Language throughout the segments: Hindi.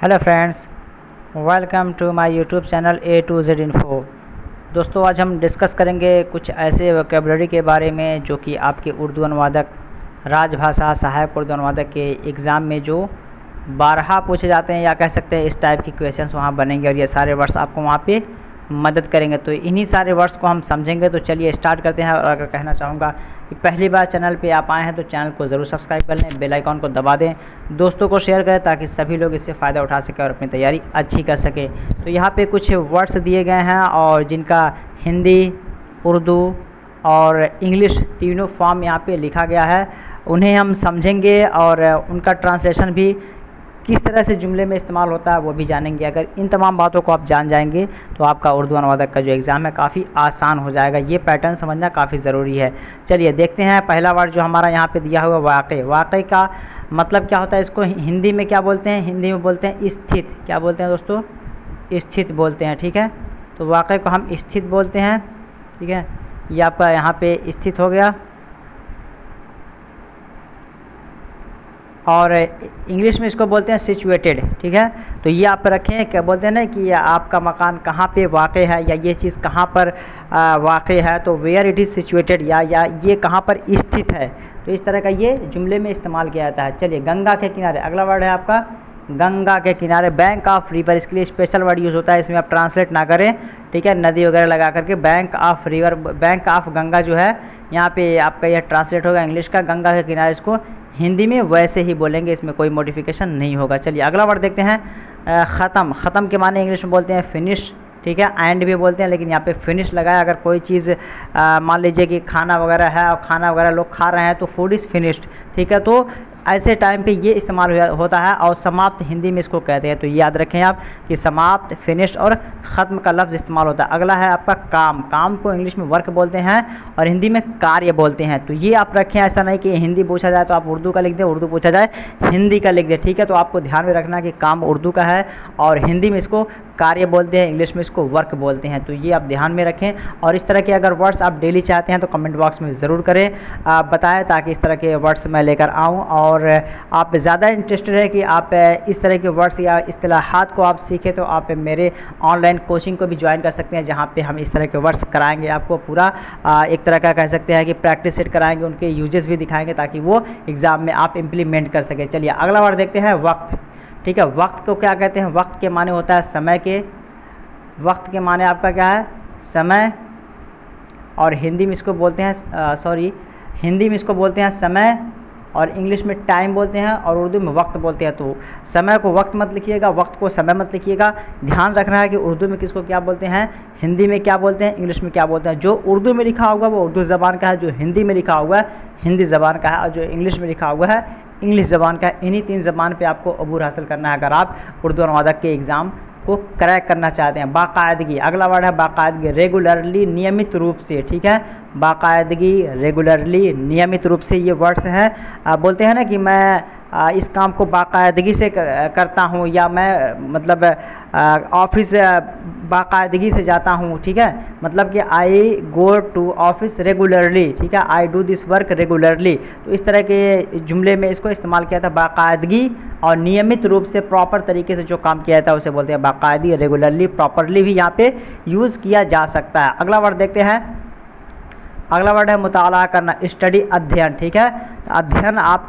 Hello friends, welcome to my YouTube channel A to Z info. दोस्तों, आज हम डिस्कस करेंगे कुछ ऐसे वोकैबुलरी के बारे में जो कि आपके उर्दू अनुवादक, राजभाषा सहायक उर्दू अनुवादक के एग्ज़ाम में जो 12 पूछे जाते हैं, या कह सकते हैं इस टाइप की क्वेश्चंस वहाँ बनेंगे और ये सारे वर्ड्स आपको वहाँ पे मदद करेंगे। तो इन्हीं सारे वर्ड्स को हम समझेंगे। तो चलिए स्टार्ट करते हैं। और अगर कहना चाहूँगा कि पहली बार चैनल पे आप आए हैं तो चैनल को ज़रूर सब्सक्राइब कर लें, बेल आइकॉन को दबा दें, दोस्तों को शेयर करें ताकि सभी लोग इससे फ़ायदा उठा सकें और अपनी तैयारी अच्छी कर सकें। तो यहाँ पे कुछ वर्ड्स दिए गए हैं और जिनका हिंदी, उर्दू और इंग्लिश तीनों फॉर्म यहाँ पे लिखा गया है। उन्हें हम समझेंगे और उनका ट्रांसलेशन भी किस तरह से जुमले में इस्तेमाल होता है वो भी जानेंगे। अगर इन तमाम बातों को आप जान जाएंगे तो आपका उर्दू अनुवादक का जो एग्ज़ाम है काफ़ी आसान हो जाएगा। ये पैटर्न समझना काफ़ी ज़रूरी है। चलिए देखते हैं। पहला वर्ड जो हमारा यहाँ पे दिया हुआ वाक़े। वाक़े का मतलब क्या होता है? इसको हिंदी में क्या बोलते हैं? हिंदी में बोलते हैं स्थित। क्या बोलते हैं दोस्तों? स्थित बोलते हैं। ठीक है, तो वाक़े को हम स्थित बोलते हैं। ठीक है, ये आपका यहाँ पे स्थित हो गया। और इंग्लिश में इसको बोलते हैं सिचुएटेड। ठीक है, तो ये आप रखें, क्या बोलते हैं ना कि आपका मकान कहाँ पे वाक़े है या ये चीज़ कहाँ पर वाक़े है, तो वेयर इट इज़ सिचुएटेड या ये कहाँ पर स्थित है। तो इस तरह का ये जुमले में इस्तेमाल किया जाता है। चलिए, गंगा के किनारे अगला वर्ड है आपका गंगा के किनारे। बैंक ऑफ रिवर, इसके लिए स्पेशल वर्ड यूज़ होता है, इसमें आप ट्रांसलेट ना करें। ठीक है, नदी वगैरह लगा करके bank of river, bank of Ganga जो है यहाँ पे आपका यह ट्रांसलेट होगा इंग्लिश का। गंगा के किनारे इसको हिंदी में वैसे ही बोलेंगे, इसमें कोई मॉडिफिकेशन नहीं होगा। चलिए अगला वर्ड देखते हैं। ख़त्म। ख़त्म के माने इंग्लिश में बोलते हैं फिनिश। ठीक है, एंड भी बोलते हैं, लेकिन यहाँ पे फिनिश लगाया। अगर कोई चीज़ मान लीजिए कि खाना वगैरह है और खाना वगैरह लोग खा रहे हैं तो फूड इज़ फिनिश्ड। ठीक है, तो ऐसे टाइम पे ये इस्तेमाल होता है। और समाप्त हिंदी में इसको कहते हैं। तो ये याद रखें आप कि समाप्त, फिनिश्ड और ख़त्म का लफ्ज़ इस्तेमाल होता है। अगला है आपका काम। काम को इंग्लिश में वर्क बोलते हैं और हिंदी में कार्य बोलते हैं। तो ये आप रखें, ऐसा नहीं कि हिंदी पूछा जाए तो आप उर्दू का लिख दें, उर्दू पूछा जाए हिंदी का लिख दें। ठीक है, तो आपको ध्यान में रखना कि काम उर्दू का है और हिंदी में इसको कार्य बोलते हैं, इंग्लिश में इसको वर्क बोलते हैं। तो ये आप ध्यान में रखें। और इस तरह के अगर वर्ड्स आप डेली चाहते हैं तो कमेंट बॉक्स में ज़रूर करें, बताएं, ताकि इस तरह के वर्ड्स मैं लेकर आऊँ। और आप ज़्यादा इंटरेस्टेड है कि आप इस तरह के वर्ड्स या इस्तिलाहात को आप सीखें तो आप मेरे ऑनलाइन कोचिंग को भी ज्वाइन कर सकते हैं, जहाँ पे हम इस तरह के वर्ड्स कराएंगे आपको। पूरा एक तरह का कह सकते हैं कि प्रैक्टिस सेट कराएंगे, उनके यूजेस भी दिखाएंगे ताकि वो एग्ज़ाम में आप इम्प्लीमेंट कर सकें। चलिए अगला वर्ड देखते हैं, वक्त। ठीक है, वक्त को क्या कहते हैं? वक्त के माने होता है समय के। वक्त के माने आपका क्या है? समय। और हिंदी में इसको बोलते हैं हिंदी में इसको बोलते हैं समय, और इंग्लिश में टाइम बोलते हैं और उर्दू में वक्त बोलते हैं। तो समय को वक्त मत लिखिएगा, वक्त को समय मत लिखिएगा। ध्यान रखना है कि उर्दू में किसको क्या बोलते हैं, हिंदी में क्या बोलते हैं, इंग्लिश में क्या बोलते हैं। जो उर्दू में लिखा होगा वो उर्दू ज़बान का है, जो हिंदी में लिखा हुआ है हिंदी ज़बान का है, और जो इंग्लिश में लिखा हुआ है इंग्लिश ज़बान का है। इन्हीं 3 ज़बान पे आपको अबूर हासिल करना है अगर आप उर्दू अनुवादक के एग्ज़ाम को क्रैक करना चाहते हैं। बाकायदगी। अगला वर्ड है बाकायदगी। रेगुलरली, नियमित रूप से। ठीक है, बाकायदगी, रेगुलरली, नियमित रूप से, ये वर्ड्स हैं। बोलते हैं ना कि मैं इस काम को बाकायदगी से करता हूँ, या मैं मतलब ऑफिस बाकायदगी से जाता हूँ। ठीक है, मतलब कि आई गो टू ऑफिस रेगुलरली। ठीक है, I do this work regularly. तो इस तरह के जुमले में इसको इस्तेमाल किया था, बाकायदगी और नियमित रूप से, प्रॉपर तरीके से जो काम किया जाता है उसे बोलते हैं बाकायदगी। रेगुलरली, प्रॉपरली भी यहाँ पे यूज़ किया जा सकता है। अगला वर्ड देखते हैं। अगला वर्ड है मुताला करना, स्टडी, अध्ययन। ठीक है, अध्ययन आप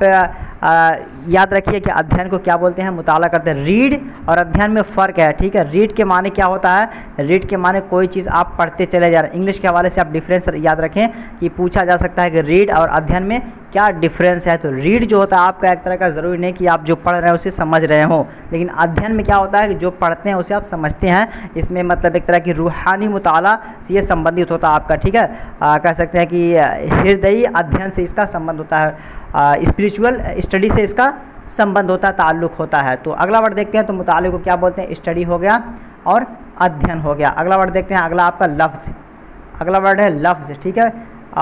याद रखिए कि अध्ययन को क्या बोलते हैं, मुताला करते हैं। रीड और अध्ययन में फ़र्क है। ठीक है, रीड के माने क्या होता है? रीड के माने कोई चीज़ आप पढ़ते चले जा रहे हैं। इंग्लिश के हवाले से आप डिफरेंस याद रखें कि पूछा जा सकता है कि रीड और अध्ययन में क्या डिफरेंस है। तो रीड जो होता है आपका एक तरह का, ज़रूरी नहीं कि आप जो पढ़ रहे हैं उसे समझ रहे हों, लेकिन अध्ययन में क्या होता है कि जो पढ़ते हैं उसे आप समझते हैं। इसमें मतलब एक तरह की रूहानी मुताला से ये संबंधित होता है आपका। ठीक है, कह सकते हैं कि हृदयी अध्ययन से इसका संबंध होता है, स्पिरिचुअल स्टडी से इसका संबंध होता है, ताल्लुक़ होता है। तो अगला वर्ड देखते हैं। तो मुताले को क्या बोलते हैं? स्टडी हो गया और अध्ययन हो गया। अगला वर्ड देखते हैं। अगला आपका लफ्ज़। अगला वर्ड है लफ्ज़। ठीक है,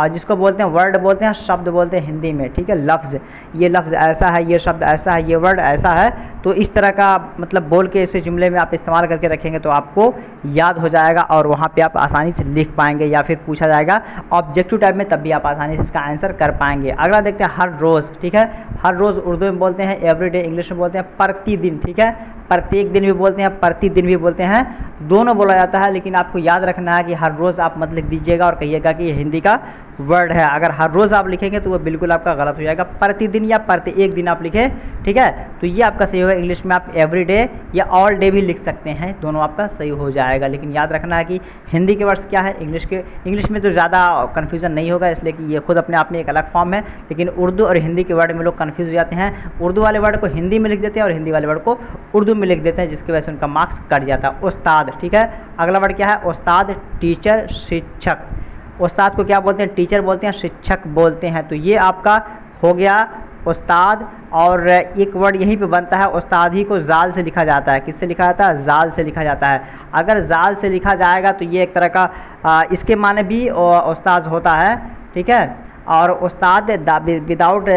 जिसको बोलते हैं वर्ड बोलते हैं, शब्द बोलते हैं हिंदी में। ठीक है, लफ्ज़। ये लफ्ज़ ऐसा है, ये शब्द ऐसा है, ये वर्ड ऐसा है। तो इस तरह का मतलब बोल के इसे जुमले में आप इस्तेमाल करके रखेंगे तो आपको याद हो जाएगा और वहाँ पे आप आसानी से लिख पाएंगे, या फिर पूछा जाएगा ऑब्जेक्टिव टाइप में तब भी आप आसानी से इसका आंसर कर पाएंगे। अगला देखते हैं हर रोज़। ठीक है, हर रोज़ उर्दू में बोलते हैं एवरीडे, इंग्लिश में बोलते हैं प्रतिदिन। ठीक है, प्रत्येक दिन भी बोलते हैं, प्रतिदिन भी बोलते हैं, दोनों बोला जाता है। लेकिन आपको याद रखना है कि हर रोज़ आप मत लिख दीजिएगा और कहिएगा कि ये हिंदी का वर्ड है। अगर हर रोज़ आप लिखेंगे तो वो बिल्कुल आपका गलत हो जाएगा। प्रतिदिन या प्रत्येक दिन आप लिखें, ठीक है, तो ये आपका सही होगा। इंग्लिश में आप एवरीडे या ऑल डे भी लिख सकते हैं, दोनों आपका सही हो जाएगा। लेकिन याद रखना है कि हिंदी के वर्ड्स क्या है, इंग्लिश में तो ज़्यादा कन्फ्यूज़न नहीं होगा, इसलिए कि ये खुद अपने आप में एक अलग फॉर्म है। लेकिन उर्दू और हिंदी के वर्ड में लोग कन्फ्यूज़ हो जाते हैं, उर्दू वाले वर्ड को हिंदी में लिख देते हैं और हिंदी वाले वर्ड को उर्दू में लिख देते हैं, जिसकी वजह से उनका मार्क्स कट जाता है। उस्ताद, ठीक है, अगला वर्ड क्या है, उस्ताद, टीचर, शिक्षक। उस्ताद को क्या बोलते हैं, टीचर बोलते हैं, शिक्षक बोलते हैं। तो ये आपका हो गया उस्ताद। और एक वर्ड यहीं पे बनता है, उस्ताद ही को जाल से लिखा जाता है। किससे लिखा जाता है, जाल से लिखा जाता है। अगर जाल से लिखा जाएगा तो ये एक तरह का इसके माने भी उस्ताद होता है, ठीक है। और उस्ताद विदाउट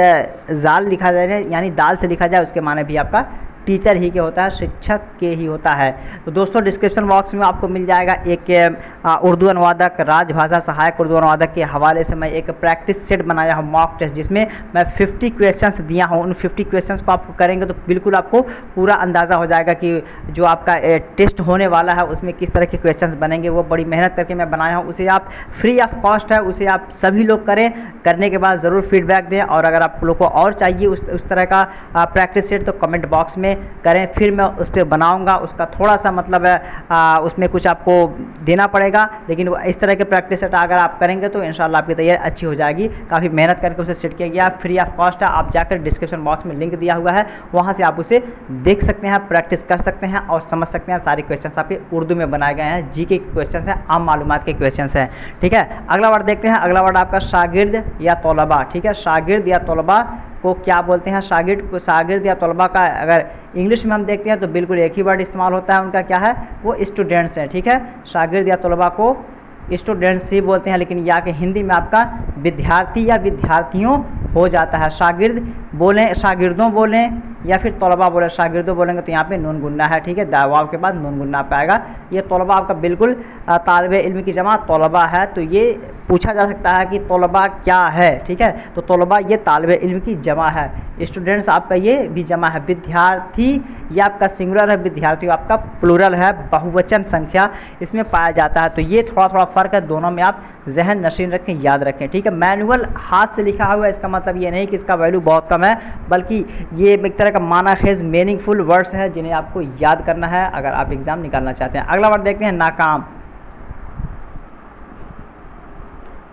जाल लिखा जाए, यानी दाल से लिखा जाए, उसके माने भी आपका टीचर ही के होता है, शिक्षक के ही होता है। तो दोस्तों डिस्क्रिप्शन बॉक्स में आपको मिल जाएगा एक उर्दू अनुवादक, राजभाषा सहायक उर्दू अनुवादक के हवाले से मैं एक प्रैक्टिस सेट बनाया हूँ, मॉक टेस्ट, जिसमें मैं 50 क्वेश्चंस दिया हूँ। उन 50 क्वेश्चंस को आप करेंगे तो बिल्कुल आपको पूरा अंदाज़ा हो जाएगा कि जो आपका टेस्ट होने वाला है उसमें किस तरह के क्वेश्चंस बनेंगे। वो बड़ी मेहनत करके मैं बनाया हूँ, उसे आप फ्री ऑफ कॉस्ट है, उसे आप सभी लोग करें। करने के बाद ज़रूर फीडबैक दें, और अगर आप लोग को और चाहिए उस तरह का प्रैक्टिस सेट तो कमेंट बॉक्स में करें, फिर मैं उस पर बनाऊँगा। उसका थोड़ा सा मतलब उसमें कुछ आपको देना पड़ेगा, लेकिन इस तरह के प्रैक्टिस सेट अगर आप करेंगे तो इंशाल्लाह आपकी तैयारी अच्छी हो जाएगी। काफ़ी मेहनत करके उसे सेट किया गया, फ्री ऑफ कॉस्ट है। आप जाकर डिस्क्रिप्शन बॉक्स में लिंक दिया हुआ है, वहाँ से आप उसे देख सकते हैं, प्रैक्टिस कर सकते हैं और समझ सकते हैं। सारे क्वेश्चन आपके उर्दू में बनाए गए हैं, जीके के क्वेश्चन हैं, आम मालूमात के क्वेश्चन हैं, ठीक है। अगला वर्ड देखते हैं, अगला वर्ड आपका शागिर्द या तलबा, ठीक है। शागिर्द या तलबा को क्या बोलते हैं, शागिर्द या तलबा का अगर इंग्लिश में हम देखते हैं तो बिल्कुल एक ही वर्ड इस्तेमाल होता है, उनका क्या है, वो स्टूडेंट्स हैं, ठीक है। शागिर्द या तलबा को स्टूडेंट्स ही बोलते हैं, लेकिन यहाँ के हिंदी में आपका विद्यार्थी या विद्यार्थियों हो जाता है। शागिर्द बोलें, शागिर्दों बोलें या फिर तलबा बोले, शागिर्दों बोलेंगे तो यहाँ पे नून गुन्ना है, ठीक है, दावाव के बाद नून गुन्ना पाएगा। ये तलबा आपका बिल्कुल तालिबे इल्म की जमा तलबा है। तो ये पूछा जा सकता है कि तलबा क्या है, ठीक है, तो तलबा ये तालिबे इल्म की जमा है। स्टूडेंट्स आपका ये भी जमा है। विद्यार्थी ये आपका सिंगुलर है, विद्यार्थी आपका प्लूरल है, बहुवचन संख्या इसमें पाया जाता है। तो ये थोड़ा थोड़ा फ़र्क है, दोनों में आप जहन नशीन रखें, याद रखें, ठीक है। मैनुअल हाथ से लिखा हुआ है, इसका मतलब ये नहीं कि इसका वैल्यू बहुत कम है, बल्कि ये एक तरह का माना खेज मीनिंगफुल वर्ड्स हैं जिन्हें आपको याद करना है अगर आप एग्ज़ाम निकालना चाहते हैं। अगला वर्ड देखते हैं नाकाम।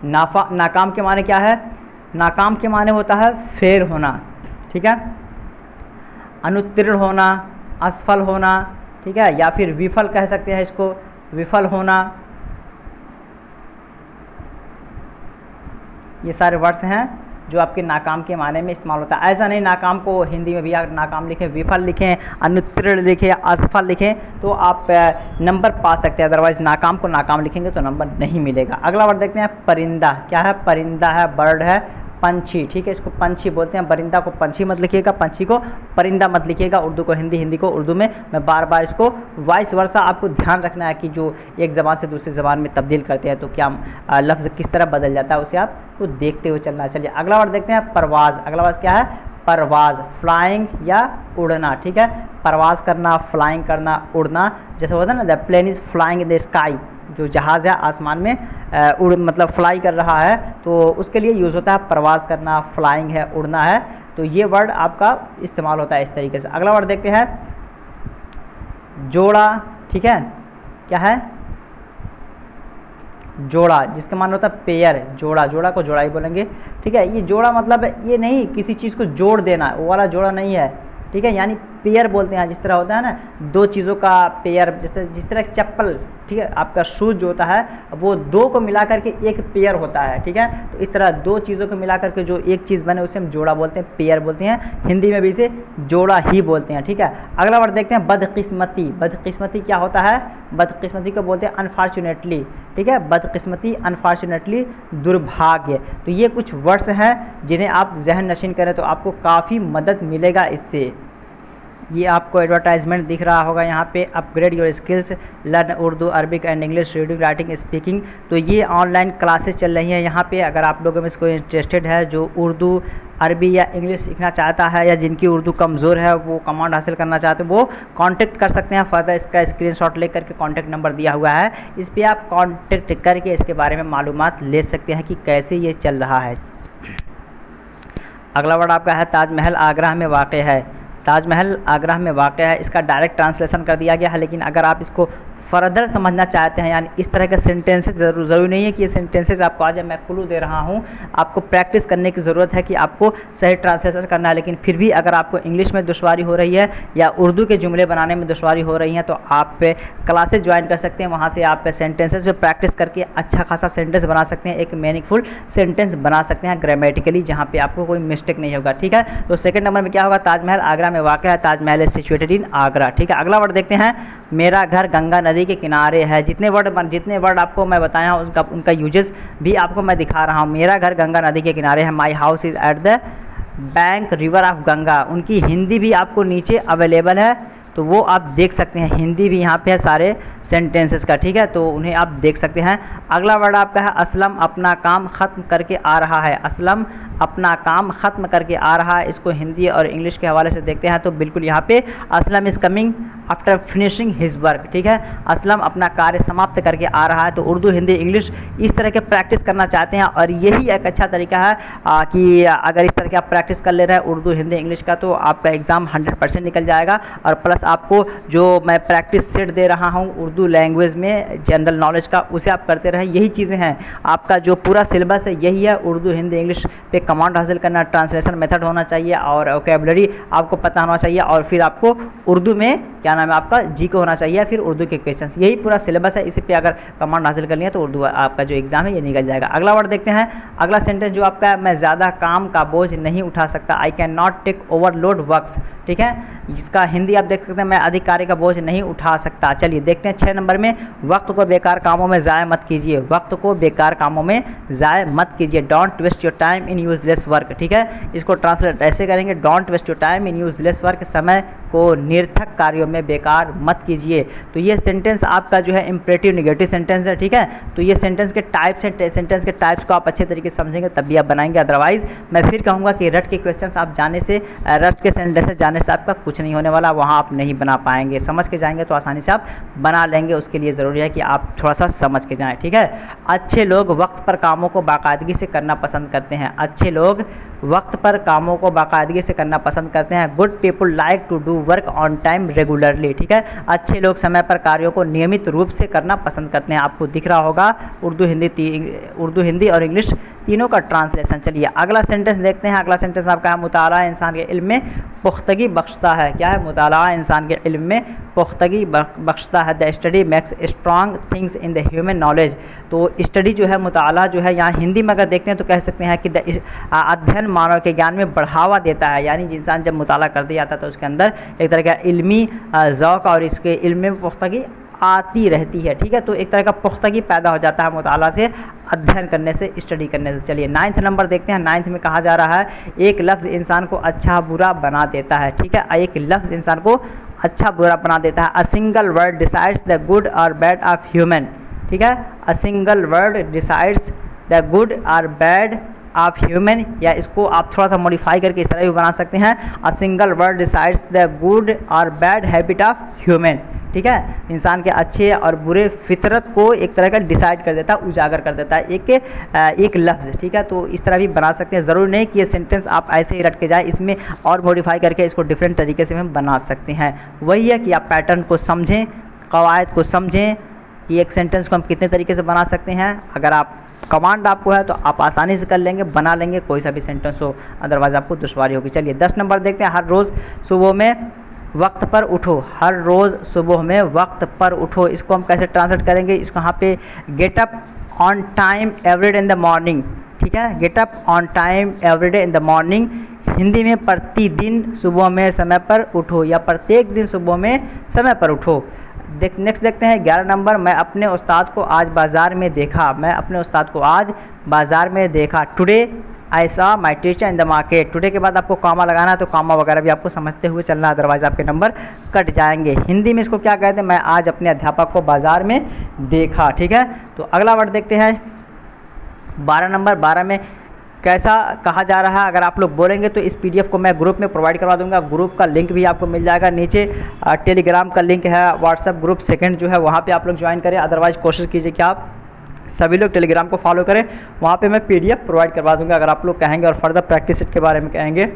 नाकाम के माने क्या है, नाकाम के माने होता है फेल होना, ठीक है, अनुत्तीर्ण होना, असफल होना, ठीक है, या फिर विफल कह सकते हैं इसको, विफल होना। ये सारे वर्ड्स हैं जो आपके नाकाम के माने में इस्तेमाल होता है। ऐसा नहीं नाकाम को हिंदी में भी अगर नाकाम लिखें, विफल लिखें, अनुत्तीर्ण लिखें, असफल लिखें तो आप नंबर पा सकते हैं, अदरवाइज़ नाकाम को नाकाम लिखेंगे तो नंबर नहीं मिलेगा। अगला वर्ड देखते हैं परिंदा। क्या है, परिंदा है, बर्ड है, पंछी, ठीक है, इसको पंछी बोलते हैं। परिंदा को पंछी मत लिखिएगा, पंछी को परिंदा मत लिखिएगा। उर्दू को हिंदी, हिंदी को उर्दू में। मैं बार बार इसको वाइस वर्सा आपको ध्यान रखना है कि जो एक ज़बान से दूसरी ज़बान में तब्दील करते हैं तो क्या लफ्ज़ किस तरह बदल जाता है, उसे आपको देखते हुए चलना। चलिए अगला वर्ड देखते हैं परवाज़। अगला वर्ड क्या है, परवाज़, फ्लाइंग या उड़ना, ठीक है। परवाज़ करना, फ्लाइंग करना, उड़ना, जैसे होता है ना, the plane is flying in the sky, जो जहाज़ है आसमान में मतलब फ्लाई कर रहा है, तो उसके लिए यूज़ होता है परवाज़ करना, फ्लाइंग है, उड़ना है। तो ये वर्ड आपका इस्तेमाल होता है इस तरीके से। अगला वर्ड देखते हैं जोड़ा, ठीक है। क्या है, जोड़ा, जिसका मान होता है पेयर, जोड़ा, जोड़ा को जोड़ा ही बोलेंगे, ठीक है। ये जोड़ा मतलब ये नहीं किसी चीज़ को जोड़ देना, वो वाला जोड़ा नहीं है, ठीक है, यानी पेयर बोलते हैं। जिस तरह होता है ना दो चीज़ों का पेयर, जैसे जिस तरह चप्पल, ठीक है, आपका शूज जो होता है वो दो को मिला करके एक पेयर होता है, ठीक है। तो इस तरह दो चीज़ों को मिला करके जो एक चीज़ बने उसे हम जोड़ा बोलते हैं, पेयर बोलते हैं। हिंदी में भी इसे जोड़ा ही बोलते हैं, ठीक है। अगला वर्ड देखते हैं बदकिस्मती। बदकिस्मती क्या होता है, बदकिस्मती को बोलते हैं अनफॉर्चुनेटली, ठीक है। बदकिस्मती, अनफॉर्चुनेटली, दुर्भाग्य। तो ये कुछ वर्ड्स हैं जिन्हें आप जहन नशीन करें तो आपको काफ़ी मदद मिलेगा इससे। ये आपको एडवर्टाइजमेंट दिख रहा होगा यहाँ पे, upgrade your skills, learn Urdu, Arabic and English, reading, writing, speaking. तो ये ऑनलाइन क्लासेस चल रही हैं यहाँ पे। अगर आप लोगों में इसको इंटरेस्टेड है, जो उर्दू, अरबी या इंग्लिश सीखना चाहता है या जिनकी उर्दू कमज़ोर है, वो कमांड हासिल करना चाहते हैं, वो कांटेक्ट कर सकते हैं। फर्दर इसका स्क्रीनशॉट लेकर के कांटेक्ट नंबर दिया हुआ है, इस पर आप कांटेक्ट करके इसके बारे में मालूमात ले सकते हैं कि कैसे ये चल रहा है। अगला वर्ड आपका है ताजमहल आगरा में वाक़ है। ताजमहल आगरा में वाक़ है, इसका डायरेक्ट ट्रांसलेशन कर दिया गया है, लेकिन अगर आप इसको फर्दर समझना चाहते हैं, यानी इस तरह के सेंटेंसेस ज़रूरी नहीं है कि ये सेंटेंसेस आपको आज मैं क्लू दे रहा हूँ, आपको प्रैक्टिस करने की ज़रूरत है कि आपको सही ट्रांसलेशन करना है। लेकिन फिर भी अगर आपको इंग्लिश में दुश्वारी हो रही है या उर्दू के जुमले बनाने में दुश्वारी हो रही है, तो आप क्लासेस ज्वाइन कर सकते हैं। वहाँ से आप सेंटेंसेस पे प्रैक्टिस करके अच्छा खासा सेंटेंस बना सकते हैं, एक मीनिंगफुल सेंटेंस बना सकते हैं ग्रामेटिकली, जहाँ पे आपको कोई मिस्टेक नहीं होगा। ठीक है, तो सेकंड नंबर में क्या होगा, ताजमहल आगरा में वाक़ है, Taj Mahal is situated in Agra. ठीक है, अगला वर्ड देखते हैं, मेरा घर गंगा नदी के किनारे है। जितने वर्ड आपको मैं बताया हूँ उनका यूजेस भी आपको मैं दिखा रहा हूँ। मेरा घर गंगा नदी के किनारे है, my house is at the bank river of Ganga. उनकी हिंदी भी आपको नीचे अवेलेबल है, तो वो आप देख सकते हैं। हिंदी भी यहाँ पे है सारे सेंटेंसेस का। ठीक है, तो उन्हें आप देख सकते हैं। अगला वर्ड आपका है असलम अपना काम ख़त्म करके आ रहा है। असलम अपना काम ख़त्म करके आ रहा है, इसको हिंदी और इंग्लिश के हवाले से देखते हैं तो बिल्कुल यहाँ पे Aslam is coming after finishing his work. ठीक है, असलम अपना कार्य समाप्त करके आ रहा है। तो उर्दू, हिंदी, इंग्लिश इस तरह के प्रैक्टिस करना चाहते हैं, और यही एक अच्छा तरीका है कि अगर इस तरह के आप प्रैक्टिस कर ले रहे हैं उर्दू, हिंदी, इंग्लिश का, तो आपका एग्ज़ाम 100% निकल जाएगा। और प्लस आपको जो मैं प्रैक्टिस सेट दे रहा हूँ उर्दू लैंग्वेज में जनरल नॉलेज का, उसे आप करते रहें। यही चीज़ें हैं, आपका जो पूरा सिलेबस है यही है। उर्दू, हिंदी, इंग्लिश पे कमांड हासिल करना, ट्रांसलेशन मेथड होना चाहिए, और वोकैबुलरी आपको पता होना चाहिए, और फिर आपको उर्दू में क्या नाम है आपका जी को होना चाहिए, फिर उर्दू के क्वेश्चंस। यही पूरा सिलेबस है, इसी पे अगर कमांड हासिल कर लिया तो उर्दू आपका जो एग्जाम है ये निकल जाएगा। अगला वर्ड देखते हैं, अगला सेंटेंस जो आपका है, मैं ज़्यादा काम का बोझ नहीं उठा सकता। I can not take overload works. ठीक है, इसका हिंदी आप देख सकते हैं, मैं अधिक कार्य का बोझ नहीं उठा सकता। चलिए देखते हैं 6 नंबर में, वक्त को बेकार कामों में ज़ाया मत कीजिए। वक्त को बेकार कामों में ज़ाया मत कीजिए। Don't waste your time in useless work. ठीक है, इसको ट्रांसलेट ऐसे करेंगे, don't waste your time in useless work. समय को निरर्थक कार्यों में बेकार मत कीजिए। तो ये सेंटेंस आपका जो है इंपरेटिव नेगेटिव सेंटेंस है। ठीक है, तो ये सेंटेंस के टाइप्स हैं, सेंटेंस के टाइप्स को आप अच्छे तरीके से समझेंगे तब भी आप बनाएंगे। अदरवाइज मैं फिर कहूँगा कि रट के क्वेश्चंस आप जाने से, रट के सेंटेंस जाने से आपका कुछ नहीं होने वाला, वहाँ आप नहीं बना पाएंगे। समझ के जाएंगे तो आसानी से आप बना लेंगे। उसके लिए ज़रूरी है कि आप थोड़ा सा समझ के जाएँ। ठीक है, अच्छे लोग वक्त पर कामों को बाकायदगी से करना पसंद करते हैं। अच्छे लोग वक्त पर कामों को बाकायदगी से करना पसंद करते हैं। Good people like to do work on time regularly. ठीक है, अच्छे लोग समय पर कार्यों को नियमित रूप से करना पसंद करते हैं। आपको दिख रहा होगा उर्दू, हिंदी और इंग्लिश तीनों का ट्रांसलेशन। चलिए अगला सेंटेंस देखते हैं। अगला सेंटेंस आपका है, मुताला इंसान के इल्म में पुख्तगी बख्शता है। क्या है, मुताला इंसान के इल्म में पुख्तगी बख्शता है। The study makes strong things in the human knowledge. तो स्टडी जो है, मुताला जो है, यहाँ हिंदी में अगर देखते हैं तो कह सकते हैं कि अध्ययन मानव के ज्ञान में बढ़ावा देता है। यानी इंसान जब मुताला करते जाता है तो उसके अंदर एक तरह का इल्मी ज़ौक़ और इसके इल्म में पुख्तगी आती रहती है। ठीक है, तो एक तरह का पुख्तगी पैदा हो जाता है मुताला से, अध्ययन करने से, स्टडी करने से। चलिए 9th नंबर देखते हैं। 9th में कहा जा रहा है, एक लफ्ज़ इंसान को अच्छा बुरा बना देता है। ठीक है, एक लफ्ज़ इंसान को अच्छा बुरा बना देता है। A single word decides the good और बैड ऑफ ह्यूमन। ठीक है, a single word decides the good और बैड ऑफ ह्यूमन, या इसको आप थोड़ा सा मॉडिफाई करके इस तरह भी बना सकते हैं, a single word decides the good और बैड हैबिट ऑफ ह्यूमन। ठीक है, इंसान के अच्छे और बुरे फितरत को एक तरह का डिसाइड कर देता है, उजागर कर देता है एक लफ्ज़। ठीक है, तो इस तरह भी बना सकते हैं। ज़रूरी नहीं कि ये सेंटेंस आप ऐसे ही रट के जाए, इसमें और मॉडिफाई करके इसको डिफरेंट तरीके से हम बना सकते हैं। वही है कि आप पैटर्न को समझें, कवायद को समझें कि एक सेंटेंस को हम कितने तरीके से बना सकते हैं। अगर आप कमांड आपको है तो आप आसानी से कर लेंगे, बना लेंगे कोई सा भी सेंटेंस हो, अदरवाइज़ आपको दुश्वारी होगी। चलिए 10 नंबर देखते हैं। हर रोज़ सुबह में वक्त पर उठो। हर रोज़ सुबह में वक्त पर उठो, इसको हम कैसे ट्रांसलेट करेंगे, इसको यहाँ पे get up on time every day in the morning. ठीक है, get up on time every day in the morning. Hindi में प्रतिदिन सुबह में समय पर उठो, या प्रत्येक दिन सुबह में समय पर उठो। नेक्स्ट देखते हैं 11 नंबर। मैं अपने उस्ताद को आज बाज़ार में देखा। मैं अपने उस्ताद को आज बाज़ार में देखा। Today I saw my teacher in the market. Today के बाद आपको कॉमा लगाना है, तो कॉमा वगैरह भी आपको समझते हुए चलना, अदरवाइज आपके नंबर कट जाएंगे। हिंदी में इसको क्या कहते हैं, मैं आज अपने अध्यापक को बाजार में देखा। ठीक है, तो अगला वर्ड देखते हैं 12 नंबर। 12 में कैसा कहा जा रहा है, अगर आप लोग बोलेंगे तो इस पीडीएफ को मैं ग्रुप में प्रोवाइड करवा दूंगा। ग्रुप का लिंक भी आपको मिल जाएगा नीचे, टेलीग्राम का लिंक है, व्हाट्सएप ग्रुप सेकंड जो है वहाँ पे आप लोग ज्वाइन करें। अदरवाइज कोशिश कीजिए कि आप सभी लोग टेलीग्राम को फॉलो करें, वहाँ पे मैं पीडीएफ प्रोवाइड करवा दूंगा। अगर आप लोग कहेंगे और फर्दर प्रैक्टिस सेट के बारे में कहेंगे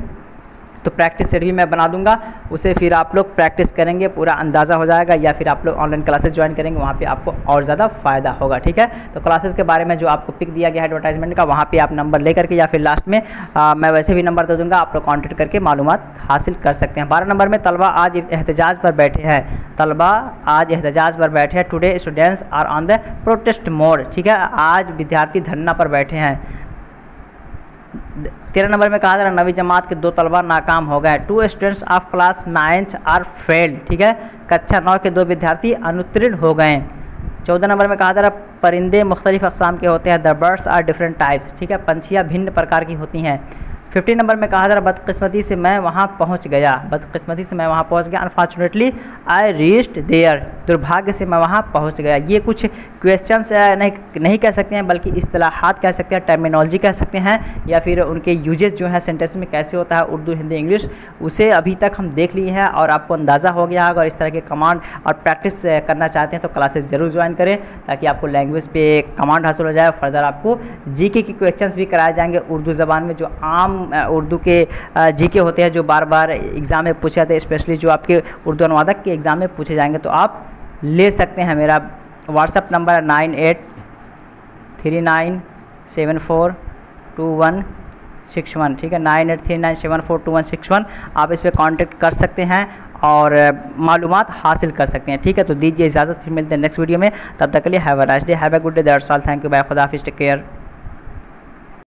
तो प्रैक्टिस सेट भी मैं बना दूंगा, उसे फिर आप लोग प्रैक्टिस करेंगे, पूरा अंदाज़ा हो जाएगा। या फिर आप लोग ऑनलाइन क्लासेस ज्वाइन करेंगे, वहाँ पे आपको और ज़्यादा फ़ायदा होगा। ठीक है, तो क्लासेस के बारे में जो आपको पिक दिया गया है एडवर्टाइजमेंट का, वहाँ पे आप नंबर लेकर के या फिर लास्ट में मैं वैसे भी नंबर दे दूँगा, आप लोग कॉन्टेक्ट करके मालूमात हासिल कर सकते हैं। 12 नंबर में तलबा आज एहतजाज पर बैठे हैं। तलबा आज एहतजाज पर बैठे हैं। Today students are on the protest mode. ठीक है, आज विद्यार्थी धरना पर बैठे हैं। 13 नंबर में कहा जा रहा है नवी जमात के 2 तलबा नाकाम हो गए। 2 students of class 9th are failed. ठीक है, कक्षा 9 के 2 विद्यार्थी अनुत्तीर्ण हो गए। 14 नंबर में कहा जा रहा है परिंदे मुख्तलिफ अक़साम के होते हैं। The birds are different types. ठीक है, पंछियाँ भिन्न प्रकार की होती हैं। 15 नंबर में कहा जा रहा बदकिस्मती से मैं वहाँ पहुँच गया। बदकिस्मती से मैं वहाँ पहुँच गया। Unfortunately I reached there. दुर्भाग्य से मैं वहाँ पहुँच गया। ये कुछ क्वेश्चंस नहीं कह सकते हैं, बल्कि इस्तिलाहात कह सकते हैं, टर्मिनोलॉजी कह सकते हैं, या फिर उनके यूजेस जो है सेंटेंस में कैसे होता है उर्दू, हिंदी, इंग्लिश, उसे अभी तक हम देख लिए हैं और आपको अंदाज़ा हो गया होगा। और इस तरह के कमांड और प्रैक्टिस करना चाहते हैं तो क्लासेस ज़रूर ज्वाइन करें, ताकि आपको लैंग्वेज पे कमांड हासिल हो जाए। फर्दर आपको जीके के क्वेश्चंस भी कराए जाएंगे उर्दू ज़बान में, जो आम उर्दू के जीके होते हैं, जो बार बार एग्ज़ाम में पूछे जाते हैं, स्पेशली जो आपके उर्दू अनुवादक के एग्ज़ाम में पूछे जाएंगे, तो आप ले सकते हैं। मेरा व्हाट्सएप नंबर है 9839742161। ठीक है, 9839742161। आप इस पर कांटेक्ट कर सकते हैं और मालूमात हासिल कर सकते हैं। ठीक है, तो दीजिए इजाज़त, फिर मिलते हैं नेक्स्ट वीडियो में। तब तक के लिए have a nice day, have a good day, that's all, thank you, bye, खुदा हाफिज़, टेक केयर।